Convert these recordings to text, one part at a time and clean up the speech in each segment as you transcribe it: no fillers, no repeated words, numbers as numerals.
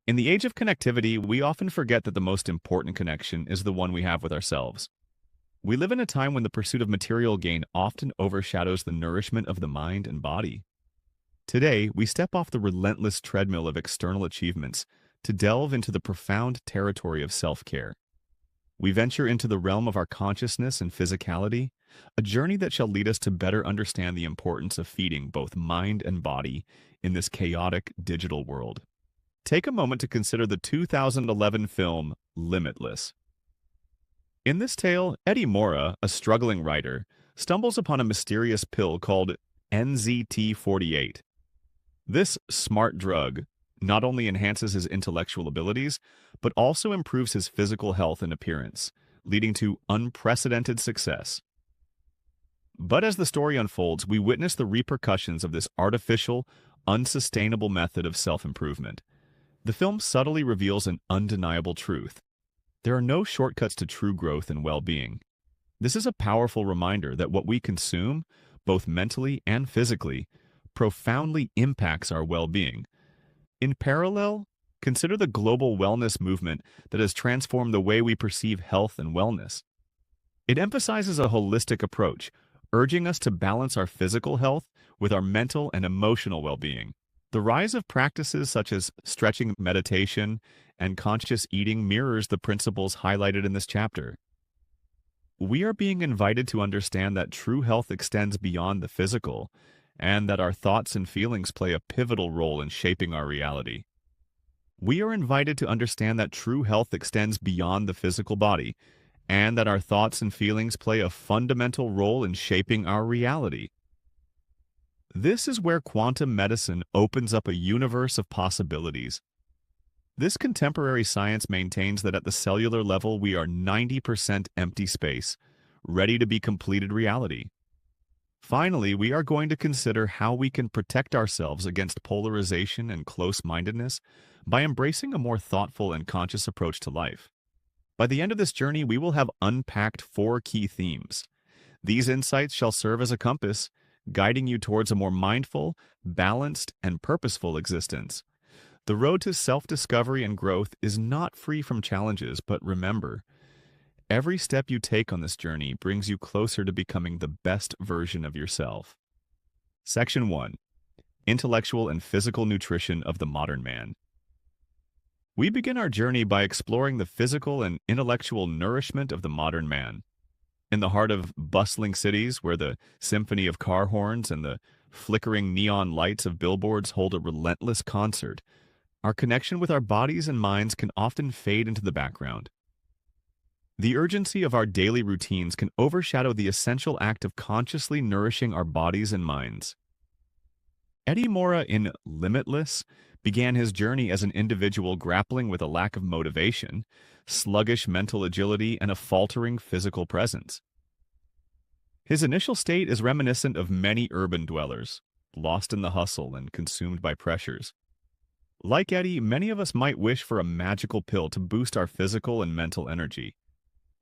In the age of connectivity, we often forget that the most important connection is the one we have with ourselves. We live in a time when the pursuit of material gain often overshadows the nourishment of the mind and body. Today, we step off the relentless treadmill of external achievements to delve into the profound territory of self-care. We venture into the realm of our consciousness and physicality, a journey that shall lead us to better understand the importance of feeding both mind and body in this chaotic digital world. Take a moment to consider the 2011 film Limitless. In this tale, Eddie Mora, a struggling writer, stumbles upon a mysterious pill called NZT48. This smart drug not only enhances his intellectual abilities, but also improves his physical health and appearance, leading to unprecedented success. But as the story unfolds, we witness the repercussions of this artificial, unsustainable method of self-improvement. The film subtly reveals an undeniable truth. There are no shortcuts to true growth and well-being. This is a powerful reminder that what we consume, both mentally and physically, profoundly impacts our well-being. In parallel, consider the global wellness movement that has transformed the way we perceive health and wellness. It emphasizes a holistic approach, urging us to balance our physical health with our mental and emotional well-being. The rise of practices such as stretching, meditation, and conscious eating mirrors the principles highlighted in this chapter. We are being invited to understand that true health extends beyond the physical, and that our thoughts and feelings play a pivotal role in shaping our reality. We are invited to understand that true health extends beyond the physical body, and that our thoughts and feelings play a fundamental role in shaping our reality. This is where quantum medicine opens up a universe of possibilities. This contemporary science maintains that at the cellular level we are 90% empty space, ready to be completed reality. Finally, we are going to consider how we can protect ourselves against polarization and close-mindedness by embracing a more thoughtful and conscious approach to life. By the end of this journey, we will have unpacked 4 key themes. These insights shall serve as a compass, guiding you towards a more mindful, balanced, and purposeful existence. The road to self-discovery and growth is not free from challenges, but remember, every step you take on this journey brings you closer to becoming the best version of yourself. Section 1. Intellectual and Physical Nutrition of the Modern Man. We begin our journey by exploring the physical and intellectual nourishment of the modern man. In the heart of bustling cities where the symphony of car horns and the flickering neon lights of billboards hold a relentless concert, our connection with our bodies and minds can often fade into the background. The urgency of our daily routines can overshadow the essential act of consciously nourishing our bodies and minds. Eddie Mora in Limitless began his journey as an individual grappling with a lack of motivation, sluggish mental agility, and a faltering physical presence. His initial state is reminiscent of many urban dwellers, lost in the hustle and consumed by pressures. Like Eddie, many of us might wish for a magical pill to boost our physical and mental energy.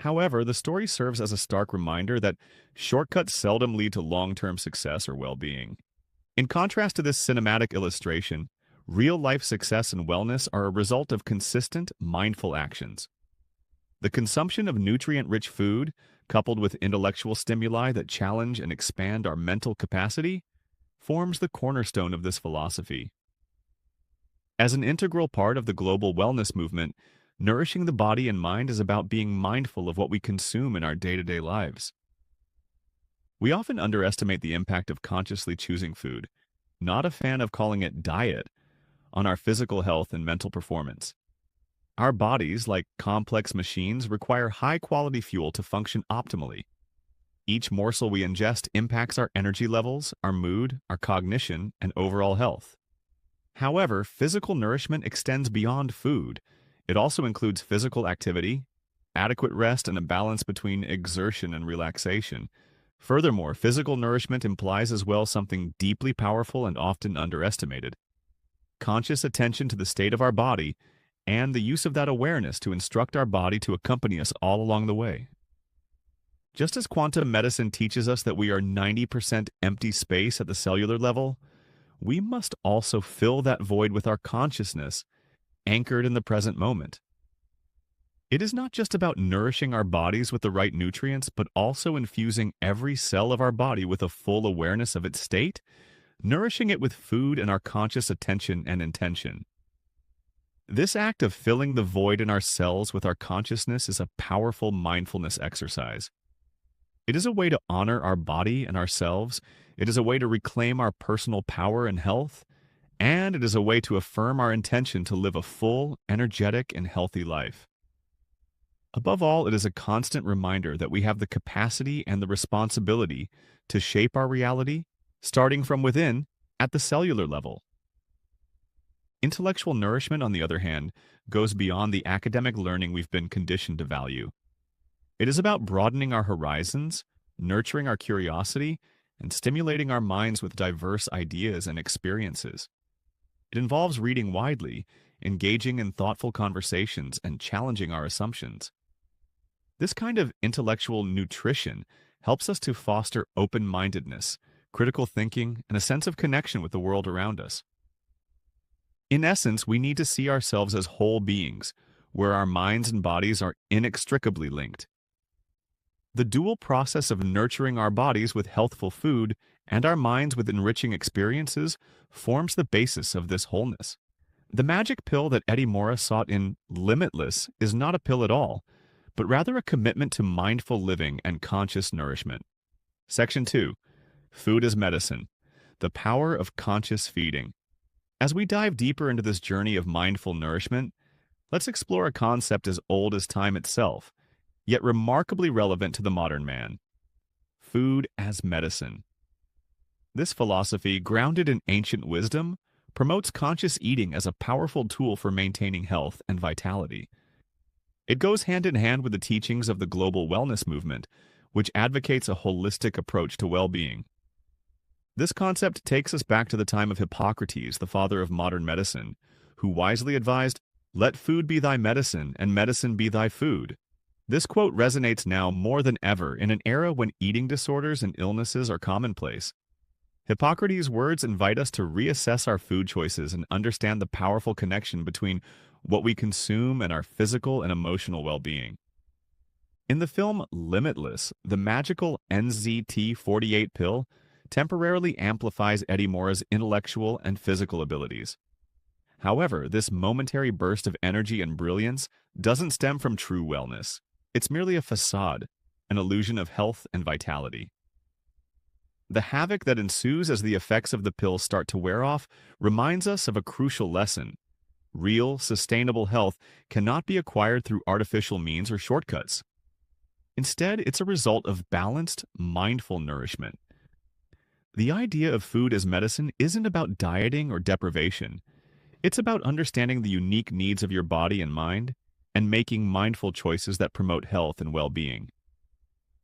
However, the story serves as a stark reminder that shortcuts seldom lead to long-term success or well-being. In contrast to this cinematic illustration, real-life success and wellness are a result of consistent, mindful actions. The consumption of nutrient-rich food, coupled with intellectual stimuli that challenge and expand our mental capacity, forms the cornerstone of this philosophy. As an integral part of the global wellness movement, nourishing the body and mind is about being mindful of what we consume in our day-to-day lives. We often underestimate the impact of consciously choosing food, not a fan of calling it diet, on our physical health and mental performance. Our bodies, like complex machines, require high-quality fuel to function optimally. Each morsel we ingest impacts our energy levels, our mood, our cognition, and overall health. However, physical nourishment extends beyond food. It also includes physical activity, adequate rest, and a balance between exertion and relaxation. Furthermore, physical nourishment implies as well something deeply powerful and often underestimated: conscious attention to the state of our body and the use of that awareness to instruct our body to accompany us all along the way. Just as quantum medicine teaches us that we are 90% empty space at the cellular level, we must also fill that void with our consciousness anchored in the present moment. It is not just about nourishing our bodies with the right nutrients, but also infusing every cell of our body with a full awareness of its state, nourishing it with food and our conscious attention and intention. This act of filling the void in our cells with our consciousness is a powerful mindfulness exercise. It is a way to honor our body and ourselves. It is a way to reclaim our personal power and health. And it is a way to affirm our intention to live a full, energetic, and healthy life. Above all, it is a constant reminder that we have the capacity and the responsibility to shape our reality, starting from within, at the cellular level. Intellectual nourishment, on the other hand, goes beyond the academic learning we've been conditioned to value. It is about broadening our horizons, nurturing our curiosity, and stimulating our minds with diverse ideas and experiences. It involves reading widely, engaging in thoughtful conversations, and challenging our assumptions. This kind of intellectual nutrition helps us to foster open-mindedness, critical thinking, and a sense of connection with the world around us. In essence, we need to see ourselves as whole beings, where our minds and bodies are inextricably linked. The dual process of nurturing our bodies with healthful food and our minds with enriching experiences forms the basis of this wholeness. The magic pill that Eddie Morris sought in Limitless is not a pill at all, but rather a commitment to mindful living and conscious nourishment. Section 2. Food as Medicine. The Power of Conscious Feeding. As we dive deeper into this journey of mindful nourishment, let's explore a concept as old as time itself, yet remarkably relevant to the modern man. Food as medicine. This philosophy, grounded in ancient wisdom, promotes conscious eating as a powerful tool for maintaining health and vitality. It goes hand in hand with the teachings of the global wellness movement, which advocates a holistic approach to well-being. This concept takes us back to the time of Hippocrates, the father of modern medicine, who wisely advised, "Let food be thy medicine, and medicine be thy food." This quote resonates now more than ever in an era when eating disorders and illnesses are commonplace. Hippocrates' words invite us to reassess our food choices and understand the powerful connection between what we consume and our physical and emotional well-being. In the film Limitless, the magical NZT-48 pill temporarily amplifies Eddie Morris' intellectual and physical abilities. However, this momentary burst of energy and brilliance doesn't stem from true wellness. It's merely a facade, an illusion of health and vitality. The havoc that ensues as the effects of the pill start to wear off reminds us of a crucial lesson. Real, sustainable health cannot be acquired through artificial means or shortcuts. Instead, it's a result of balanced, mindful nourishment. The idea of food as medicine isn't about dieting or deprivation. It's about understanding the unique needs of your body and mind and making mindful choices that promote health and well-being.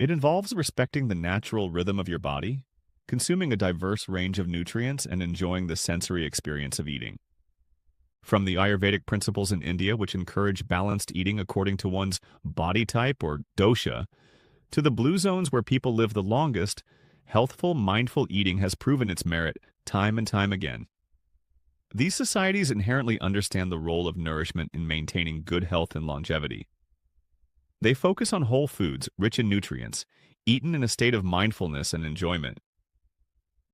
It involves respecting the natural rhythm of your body, consuming a diverse range of nutrients, and enjoying the sensory experience of eating. From the Ayurvedic principles in India, which encourage balanced eating according to one's body type or dosha, to the blue zones where people live the longest, healthful, mindful eating has proven its merit time and time again. These societies inherently understand the role of nourishment in maintaining good health and longevity. They focus on whole foods, rich in nutrients, eaten in a state of mindfulness and enjoyment.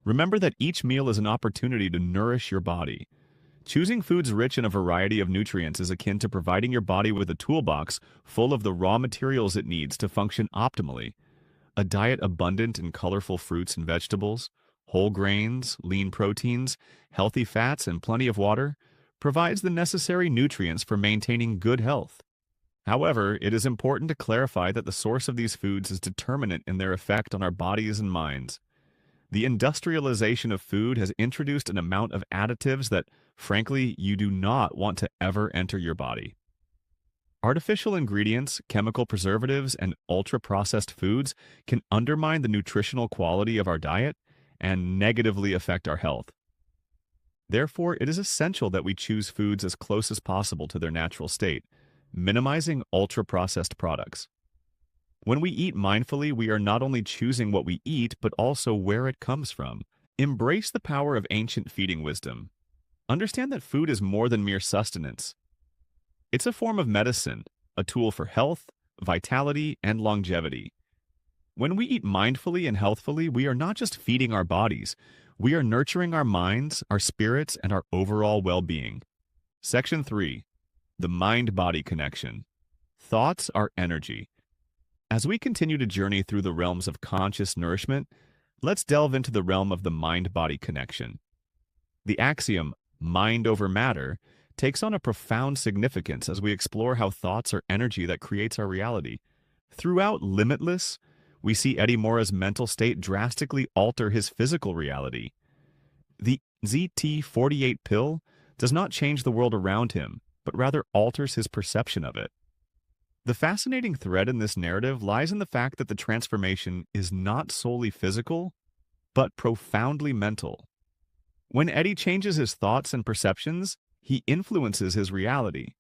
Remember that each meal is an opportunity to nourish your body. Choosing foods rich in a variety of nutrients is akin to providing your body with a toolbox full of the raw materials it needs to function optimally. A diet abundant in colorful fruits and vegetables, whole grains, lean proteins, healthy fats, and plenty of water provides the necessary nutrients for maintaining good health. However, it is important to clarify that the source of these foods is determinant in their effect on our bodies and minds. The industrialization of food has introduced an amount of additives that, frankly, you do not want to ever enter your body. Artificial ingredients, chemical preservatives, and ultra-processed foods can undermine the nutritional quality of our diet and negatively affect our health. Therefore, it is essential that we choose foods as close as possible to their natural state, minimizing ultra-processed products. When we eat mindfully, we are not only choosing what we eat, but also where it comes from. Embrace the power of ancient feeding wisdom. Understand that food is more than mere sustenance. It's a form of medicine, a tool for health, vitality, and longevity. When we eat mindfully and healthfully, we are not just feeding our bodies, we are nurturing our minds, our spirits, and our overall well-being. Section 3. The Mind-Body Connection. Thoughts are energy. As we continue to journey through the realms of conscious nourishment, let's delve into the realm of the mind-body connection. The axiom, mind over matter, takes on a profound significance as we explore how thoughts are energy that creates our reality. Throughout Limitless, we see Eddie Mora's mental state drastically alter his physical reality. The ZT48 pill does not change the world around him, but rather alters his perception of it. The fascinating thread in this narrative lies in the fact that the transformation is not solely physical, but profoundly mental. When Eddie changes his thoughts and perceptions, he influences his reality.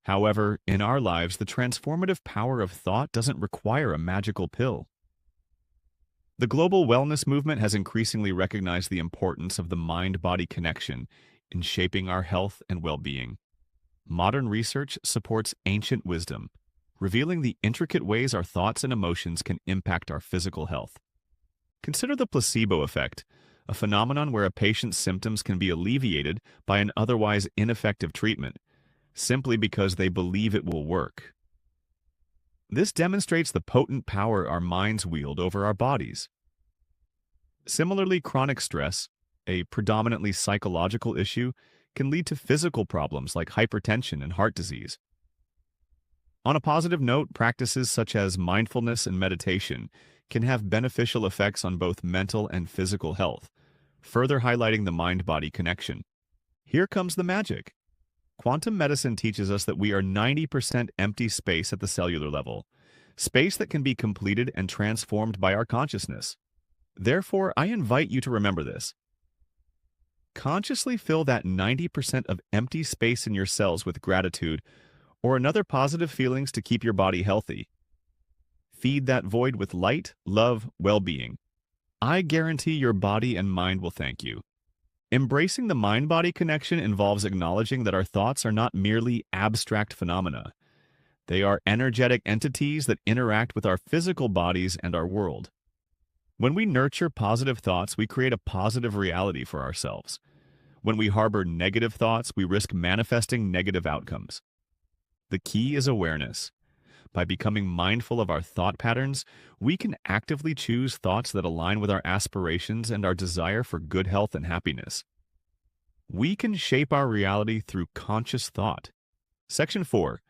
However, in our lives, the transformative power of thought doesn't require a magical pill. The global wellness movement has increasingly recognized the importance of the mind-body connection in shaping our health and well-being. Modern research supports ancient wisdom, revealing the intricate ways our thoughts and emotions can impact our physical health. Consider the placebo effect, a phenomenon where a patient's symptoms can be alleviated by an otherwise ineffective treatment, simply because they believe it will work. This demonstrates the potent power our minds wield over our bodies. Similarly, chronic stress, a predominantly psychological issue, can lead to physical problems like hypertension and heart disease. On a positive note, practices such as mindfulness and meditation can have beneficial effects on both mental and physical health, further highlighting the mind-body connection. Here comes the magic. Quantum medicine teaches us that we are 90% empty space at the cellular level, space that can be completed and transformed by our consciousness. Therefore, I invite you to remember this. Consciously fill that 90% of empty space in your cells with gratitude or another positive feelings to keep your body healthy. Feed that void with light, love, well-being. I guarantee your body and mind will thank you. Embracing the mind-body connection involves acknowledging that our thoughts are not merely abstract phenomena. They are energetic entities that interact with our physical bodies and our world. When we nurture positive thoughts, we create a positive reality for ourselves. When we harbor negative thoughts, we risk manifesting negative outcomes. The key is awareness. By becoming mindful of our thought patterns, we can actively choose thoughts that align with our aspirations and our desire for good health and happiness. We can shape our reality through conscious thought. Section 4.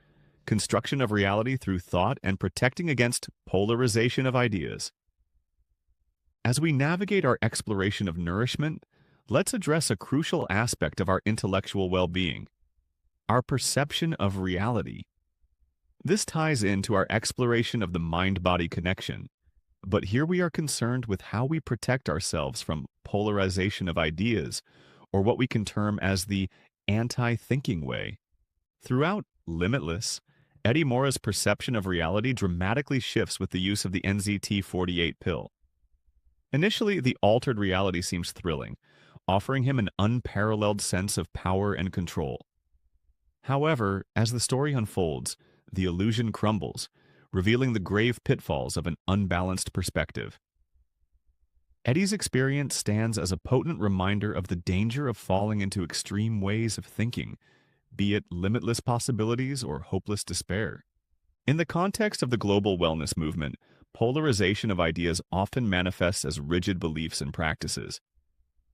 Construction of reality through thought and protecting against polarization of ideas. As we navigate our exploration of nourishment, let's address a crucial aspect of our intellectual well-being: our perception of reality. This ties into our exploration of the mind-body connection, but here we are concerned with how we protect ourselves from polarization of ideas, or what we can term as the anti-thinking way. Throughout Limitless, Eddie Mora's perception of reality dramatically shifts with the use of the NZT48 pill. Initially, the altered reality seems thrilling, offering him an unparalleled sense of power and control. However, as the story unfolds, the illusion crumbles, revealing the grave pitfalls of an unbalanced perspective. Eddie's experience stands as a potent reminder of the danger of falling into extreme ways of thinking, be it limitless possibilities or hopeless despair. In the context of the global wellness movement, polarization of ideas often manifests as rigid beliefs and practices.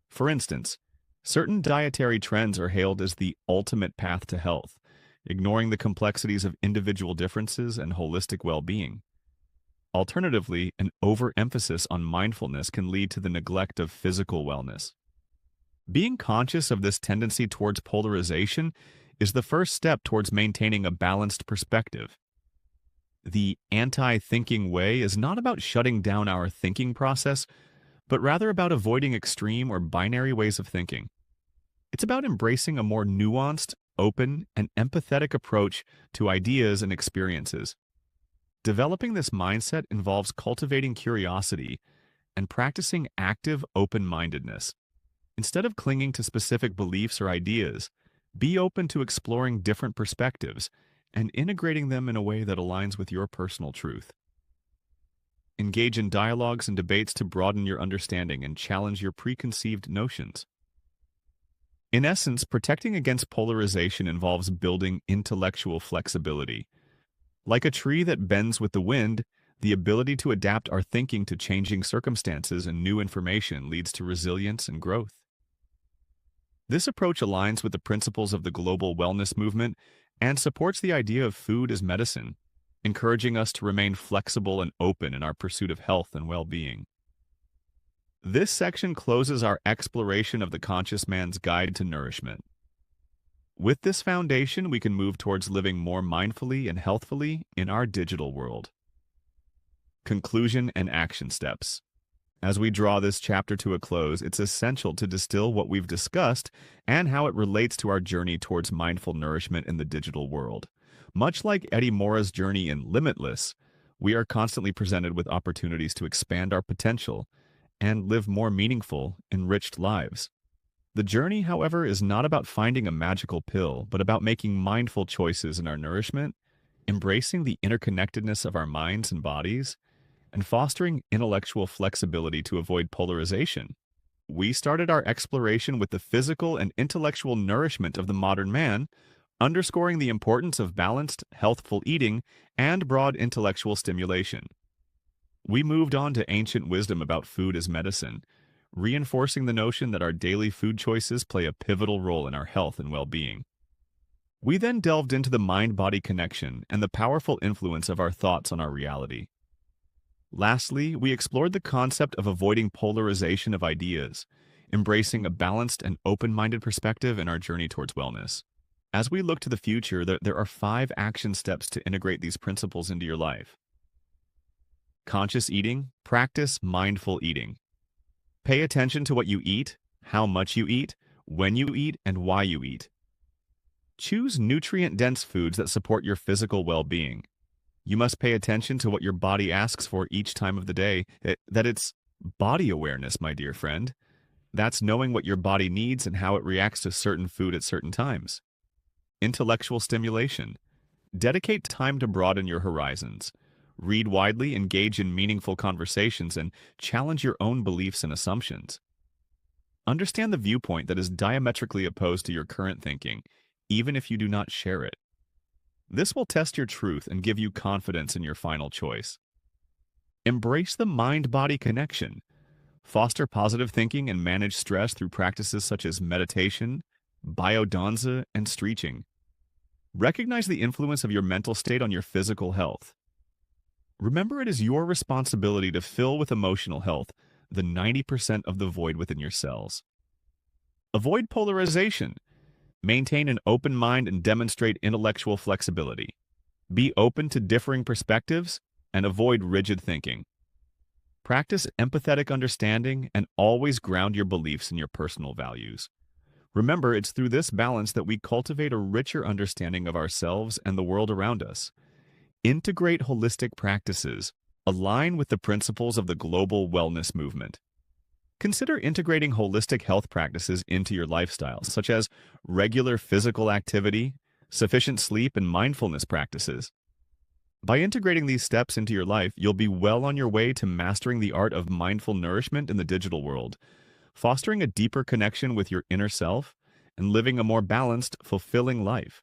For instance, certain dietary trends are hailed as the ultimate path to health, ignoring the complexities of individual differences and holistic well-being. Alternatively, an overemphasis on mindfulness can lead to the neglect of physical wellness. Being conscious of this tendency towards polarization is the first step towards maintaining a balanced perspective. The anti-thinking way is not about shutting down our thinking process, but rather about avoiding extreme or binary ways of thinking. It's about embracing a more nuanced, open, and empathetic approach to ideas and experiences. Developing this mindset involves cultivating curiosity and practicing active open-mindedness. Instead of clinging to specific beliefs or ideas, Be open to exploring different perspectives and integrating them in a way that aligns with your personal truth. Engage in dialogues and debates to broaden your understanding and challenge your preconceived notions. In essence, protecting against polarization involves building intellectual flexibility. Like a tree that bends with the wind, the ability to adapt our thinking to changing circumstances and new information leads to resilience and growth. This approach aligns with the principles of the global wellness movement and supports the idea of food as medicine, encouraging us to remain flexible and open in our pursuit of health and well-being. This section closes our exploration of the conscious man's guide to nourishment. With this foundation, we can move towards living more mindfully and healthfully in our digital world. Conclusion and action steps. As we draw this chapter to a close, it's essential to distill what we've discussed and how it relates to our journey towards mindful nourishment in the digital world. Much like Eddie Mora's journey in Limitless, we are constantly presented with opportunities to expand our potential and live more meaningful, enriched lives. The journey, however, is not about finding a magical pill, but about making mindful choices in our nourishment, embracing the interconnectedness of our minds and bodies, and fostering intellectual flexibility to avoid polarization. We started our exploration with the physical and intellectual nourishment of the modern man, underscoring the importance of balanced, healthful eating and broad intellectual stimulation. We moved on to ancient wisdom about food as medicine, reinforcing the notion that our daily food choices play a pivotal role in our health and well-being. We then delved into the mind-body connection and the powerful influence of our thoughts on our reality. Lastly, we explored the concept of avoiding polarization of ideas, embracing a balanced and open-minded perspective in our journey towards wellness. As we look to the future, there are 5 action steps to integrate these principles into your life. Conscious eating. Practice mindful eating. Pay attention to what you eat, how much you eat, when you eat, and why you eat. Choose nutrient-dense foods that support your physical well-being. You must pay attention to what your body asks for each time of the day. It's body awareness, my dear friend. That's knowing what your body needs and how it reacts to certain food at certain times. Intellectual stimulation. Dedicate time to broaden your horizons. Read widely, engage in meaningful conversations, and challenge your own beliefs and assumptions. Understand the viewpoint that is diametrically opposed to your current thinking, even if you do not share it. This will test your truth and give you confidence in your final choice. Embrace the mind-body connection. Foster positive thinking and manage stress through practices such as meditation, biodanza, and stretching. Recognize the influence of your mental state on your physical health. Remember, it is your responsibility to fill with emotional health the 90% of the void within your cells. Avoid polarization. Maintain an open mind and demonstrate intellectual flexibility. Be open to differing perspectives and avoid rigid thinking. Practice empathetic understanding and always ground your beliefs in your personal values. Remember, it's through this balance that we cultivate a richer understanding of ourselves and the world around us. Integrate holistic practices. Align with the principles of the global wellness movement. Consider integrating holistic health practices into your lifestyle, such as regular physical activity, sufficient sleep, and mindfulness practices. By integrating these steps into your life, you'll be well on your way to mastering the art of mindful nourishment in the digital world, fostering a deeper connection with your inner self, and living a more balanced, fulfilling life.